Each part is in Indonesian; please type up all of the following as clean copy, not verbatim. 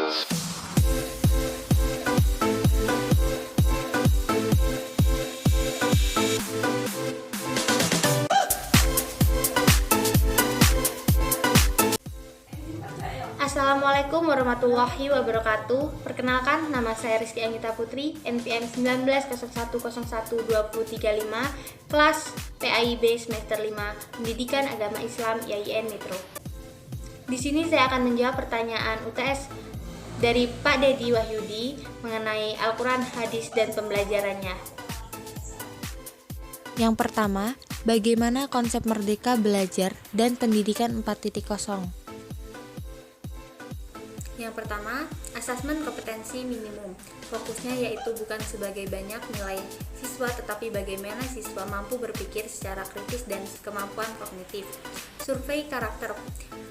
Assalamualaikum warahmatullahi wabarakatuh. Perkenalkan, nama saya Rizky Anggita Putri, NPM 1901012035, kelas PAIB semester 5, Pendidikan Agama Islam IAIN Metro. Di sini saya akan menjawab pertanyaan UTS dari Pak Dedi Wahyudi mengenai Al-Quran, hadis, dan pembelajarannya. Yang pertama, bagaimana konsep merdeka belajar dan pendidikan 4.0? Yang pertama, asesmen kompetensi minimum. Fokusnya yaitu bukan sebagai banyak nilai siswa, tetapi bagaimana siswa mampu berpikir secara kritis dan kemampuan kognitif. Survei karakter.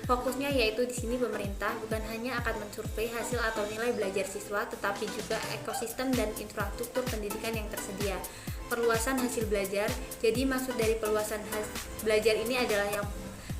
Fokusnya yaitu di sini pemerintah bukan hanya akan mensurvei hasil atau nilai belajar siswa, tetapi juga ekosistem dan infrastruktur pendidikan yang tersedia. Perluasan hasil belajar. Jadi maksud dari perluasan belajar ini adalah yang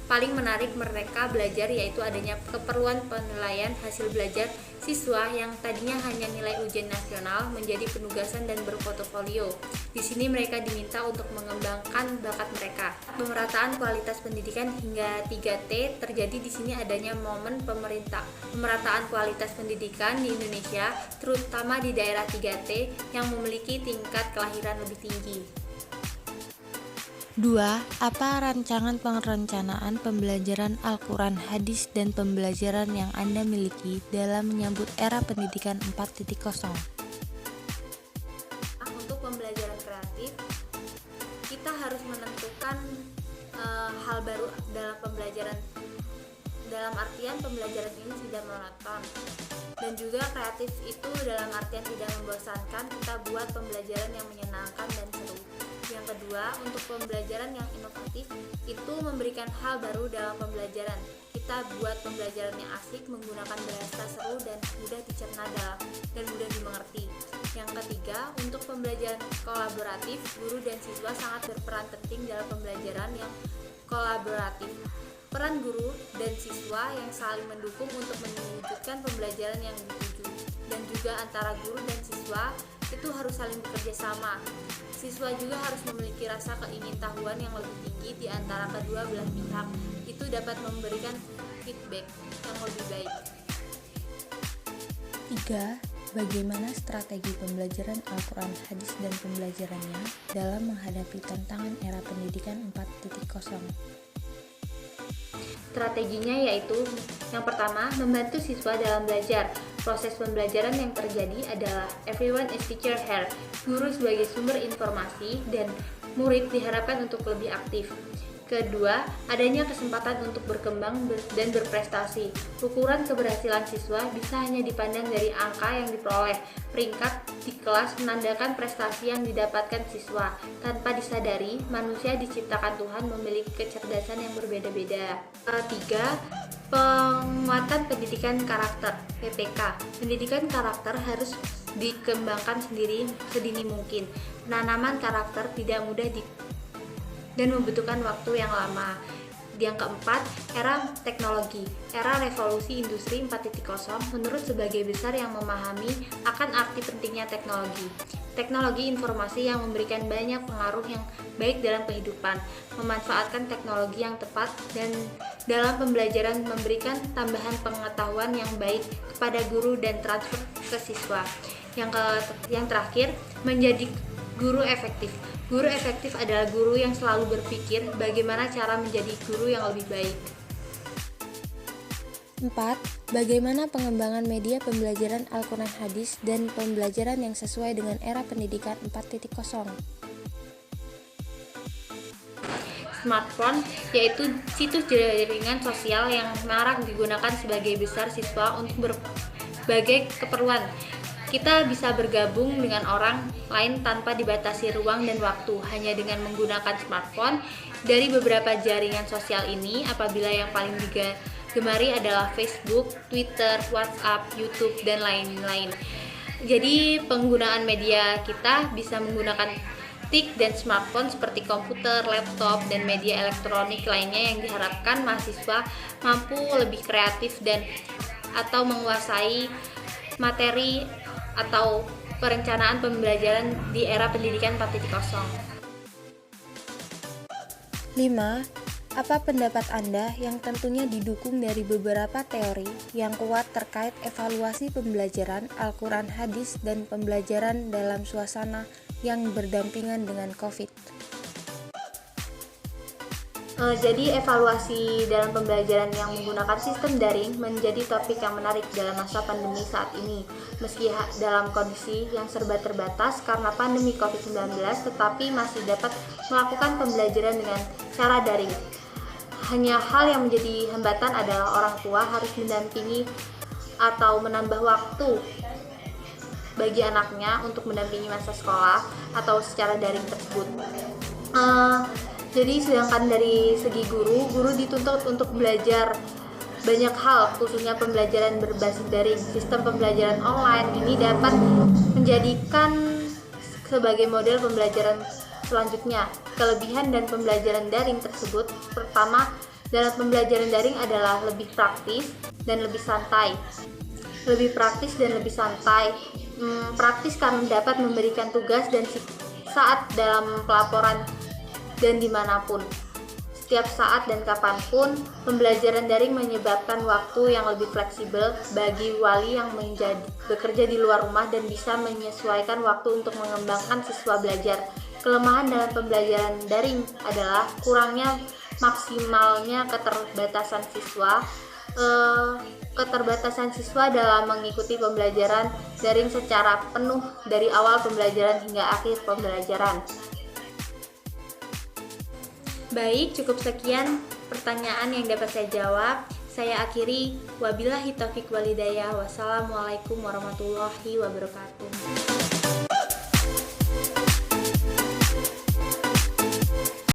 paling menarik mereka belajar, yaitu adanya keperluan penilaian hasil belajar siswa yang tadinya hanya nilai ujian nasional menjadi penugasan dan berportofolio. Di sini mereka diminta untuk mengembangkan bakat mereka. Pemerataan kualitas pendidikan hingga 3T terjadi di sini adanya momen pemerataan kualitas pendidikan di Indonesia, terutama di daerah 3T yang memiliki tingkat kelahiran lebih tinggi. 2. Apa rancangan perencanaan pembelajaran Al-Quran, hadis, dan pembelajaran yang Anda miliki dalam menyambut era pendidikan 4.0? Untuk pembelajaran kreatif, kita harus menentukan hal baru dalam pembelajaran. Dalam artian pembelajaran ini tidak monoton, dan juga kreatif itu dalam artian tidak membosankan. Kita buat pembelajaran yang menyenangkan dan seru. Yang kedua, untuk pembelajaran yang inovatif itu memberikan hal baru dalam pembelajaran. Kita buat pembelajaran yang asik, menggunakan bahasa seru dan mudah dicerna dan mudah dimengerti. Yang ketiga, untuk pembelajaran kolaboratif, guru dan siswa sangat berperan penting dalam pembelajaran yang kolaboratif. Peran guru dan siswa yang saling mendukung untuk mewujudkan pembelajaran yang dituju, dan juga antara guru dan siswa itu harus saling bekerja sama. Siswa juga harus memiliki rasa keingintahuan yang lebih tinggi di antara kedua belah pihak. Itu dapat memberikan feedback yang lebih baik. 3. Bagaimana strategi pembelajaran Al-Quran, hadis, dan pembelajarannya dalam menghadapi tantangan era pendidikan 4.0? Strateginya yaitu yang pertama, membantu siswa dalam belajar. Proses pembelajaran yang terjadi adalah everyone is teacher here. Guru sebagai sumber informasi dan murid diharapkan untuk lebih aktif. Kedua, adanya kesempatan untuk berkembang dan berprestasi. Ukuran keberhasilan siswa bisa hanya dipandang dari angka yang diperoleh. Peringkat di kelas menandakan prestasi yang didapatkan siswa. Tanpa disadari, manusia diciptakan Tuhan memiliki kecerdasan yang berbeda-beda. Ketiga, penguatan pendidikan karakter (PPK). Pendidikan karakter harus dikembangkan sendiri sedini mungkin. Penanaman karakter tidak mudah dan membutuhkan waktu yang lama. Yang keempat, era teknologi. Era revolusi industri 4.0 menurut sebagai besar yang memahami akan arti pentingnya teknologi. Teknologi informasi yang memberikan banyak pengaruh yang baik dalam kehidupan. Memanfaatkan teknologi yang tepat dan dalam pembelajaran memberikan tambahan pengetahuan yang baik kepada guru dan transfer ke siswa. Yang terakhir, menjadi guru efektif. Guru efektif adalah guru yang selalu berpikir bagaimana cara menjadi guru yang lebih baik. 4. Bagaimana pengembangan media pembelajaran Al-Quran, hadis, dan pembelajaran yang sesuai dengan era pendidikan 4.0? Smartphone yaitu situs jaringan sosial yang marak digunakan sebagai besar siswa untuk berbagai keperluan. Kita bisa bergabung dengan orang lain tanpa dibatasi ruang dan waktu hanya dengan menggunakan smartphone. Dari beberapa jaringan sosial ini, apabila yang paling digemari adalah Facebook, Twitter, WhatsApp, YouTube, dan lain-lain. Jadi penggunaan media kita bisa menggunakan TIK dan smartphone seperti komputer, laptop, dan media elektronik lainnya yang diharapkan mahasiswa mampu lebih kreatif dan atau menguasai materi atau perencanaan pembelajaran di era pendidikan 4.0. 5. Apa pendapat Anda yang tentunya didukung dari beberapa teori yang kuat terkait evaluasi pembelajaran Al-Quran Hadis dan pembelajaran dalam suasana yang berdampingan dengan COVID? Jadi evaluasi dalam pembelajaran yang menggunakan sistem daring menjadi topik yang menarik dalam masa pandemi saat ini. Meski dalam kondisi yang serba terbatas karena pandemi COVID-19, tetapi masih dapat melakukan pembelajaran dengan cara daring. Hanya hal yang menjadi hambatan adalah orang tua harus mendampingi atau menambah waktu bagi anaknya untuk mendampingi masa sekolah atau secara daring tersebut. Jadi sedangkan dari segi guru dituntut untuk belajar banyak hal, khususnya pembelajaran berbasis daring. Sistem pembelajaran online ini dapat menjadikan sebagai model pembelajaran selanjutnya. Kelebihan dan pembelajaran daring tersebut, pertama, dalam pembelajaran daring adalah lebih praktis dan lebih santai. Lebih praktis dan lebih santai. Praktis karena dapat memberikan tugas dan saat dalam pelaporan dan dimanapun, setiap saat dan kapanpun. Pembelajaran daring menyebabkan waktu yang lebih fleksibel bagi wali yang bekerja di luar rumah dan bisa menyesuaikan waktu untuk mengembangkan siswa belajar. Kelemahan dalam pembelajaran daring adalah kurangnya maksimalnya keterbatasan siswa dalam mengikuti pembelajaran daring secara penuh dari awal pembelajaran hingga akhir pembelajaran. Baik, cukup sekian pertanyaan yang dapat saya jawab. Saya akhiri, wabillahi taufiq walhidayah. Wassalamualaikum warahmatullahi wabarakatuh.